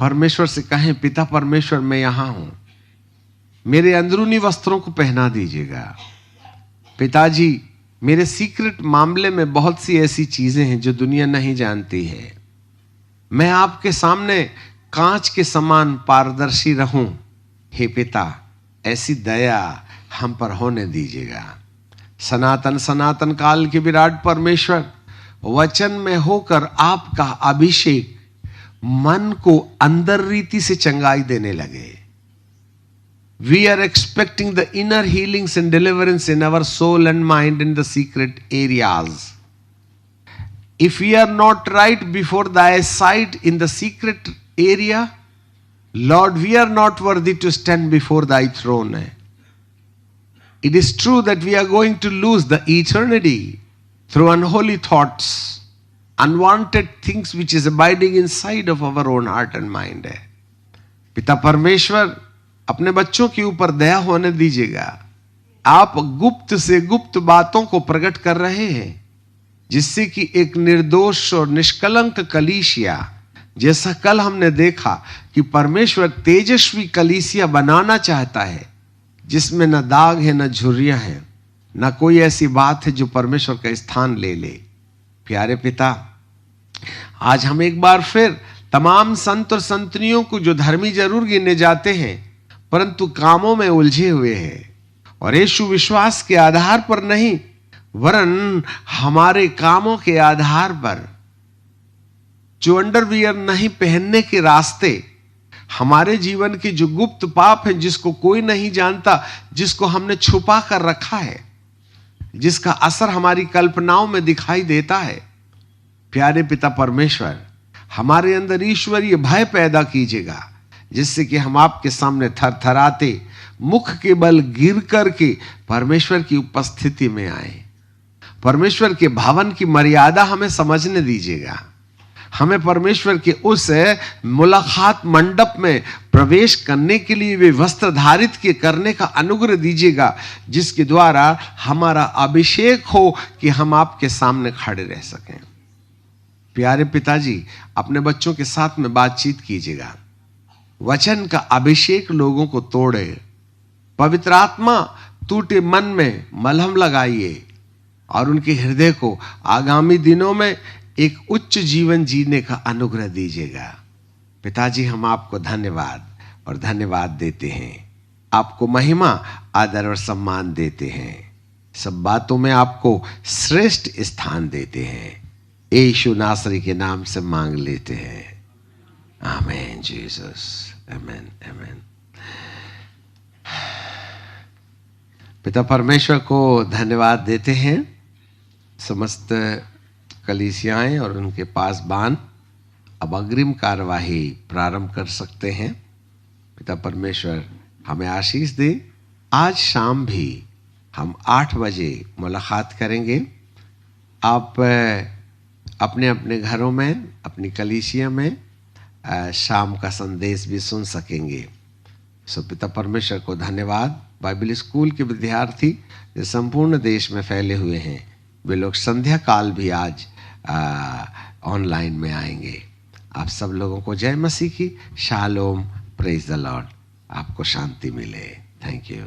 परमेश्वर से कहें, पिता परमेश्वर, मैं यहां हूं, मेरे अंदरूनी वस्त्रों को पहना दीजिएगा। पिताजी, मेरे सीक्रेट मामले में बहुत सी ऐसी चीजें हैं जो दुनिया नहीं जानती है। मैं आपके सामने कांच के समान पारदर्शी रहूं। हे पिता, ऐसी दया हम पर होने दीजिएगा। सनातन काल के विराट परमेश्वर, वचन में होकर आपका अभिषेक मन को अंदर रीति से चंगाई देने लगे। We are expecting the inner healings and deliverance in our soul and mind in the secret areas. If we are not right before thy sight in the secret area, Lord, we are not worthy to stand before thy throne. It is true that we are going to lose the eternity through unholy thoughts, unwanted things which is abiding inside of our own heart and mind. पिता परमेश्वर, अपने बच्चों के ऊपर दया होने दीजिएगा। आप गुप्त से गुप्त बातों को प्रकट कर रहे हैं, जिससे कि एक निर्दोष और निष्कलंक कलीसिया, जैसा कल हमने देखा कि परमेश्वर तेजस्वी कलीसिया बनाना चाहता है, जिसमें न दाग है, न झुर्रियां हैं, न कोई ऐसी बात है जो परमेश्वर का स्थान ले ले। प्यारे पिता, आज हम एक बार फिर तमाम संत और संतनियों को जो धर्मी जरूर गिने जाते हैं, परंतु कामों में उलझे हुए हैं, और यीशु विश्वास के आधार पर नहीं वरन हमारे कामों के आधार पर, जो अंडरवियर नहीं पहनने के रास्ते, हमारे जीवन के जो गुप्त पाप हैं जिसको कोई नहीं जानता, जिसको हमने छुपा कर रखा है, जिसका असर हमारी कल्पनाओं में दिखाई देता है। प्यारे पिता परमेश्वर, हमारे अंदर ईश्वरीय भय पैदा कीजिएगा, जिससे कि हम आपके सामने थरथराते मुख के बल गिर करके परमेश्वर की उपस्थिति में आए। परमेश्वर के भवन की मर्यादा हमें समझने दीजिएगा। हमें परमेश्वर के उस मुलाकात मंडप में प्रवेश करने के लिए वे वस्त्र धारित के करने का अनुग्रह दीजिएगा, जिसके द्वारा हमारा अभिषेक हो कि हम आपके सामने खड़े रह सकें। प्यारे पिताजी, अपने बच्चों के साथ में बातचीत कीजिएगा। वचन का अभिषेक लोगों को तोड़े। पवित्र आत्मा टूटे मन में मलहम लगाइए और उनके हृदय को आगामी दिनों में एक उच्च जीवन जीने का अनुग्रह दीजिएगा। पिताजी, हम आपको धन्यवाद देते हैं, आपको महिमा, आदर और सम्मान देते हैं, सब बातों में आपको श्रेष्ठ स्थान देते हैं। यीशु नासरी के नाम से मांग लेते हैं, आमेन। जीसस, आमेन, आमेन। पिता परमेश्वर को धन्यवाद देते हैं। समस्त कलीसियाएं और उनके पासबान अब अग्रिम कार्यवाही प्रारंभ कर सकते हैं। पिता परमेश्वर हमें आशीष दे। आज शाम भी हम 8 बजे मुलाकात करेंगे। आप अपने अपने घरों में, अपनी कलीसिया में शाम का संदेश भी सुन सकेंगे। सो पिता परमेश्वर को धन्यवाद। बाइबल स्कूल के विद्यार्थी जो संपूर्ण देश में फैले हुए हैं, वे लोग संध्या काल भी आज ऑनलाइन में आएंगे। आप सब लोगों को जय मसीह की। Shalom, praise the Lord. आपको शांति मिले। Thank you.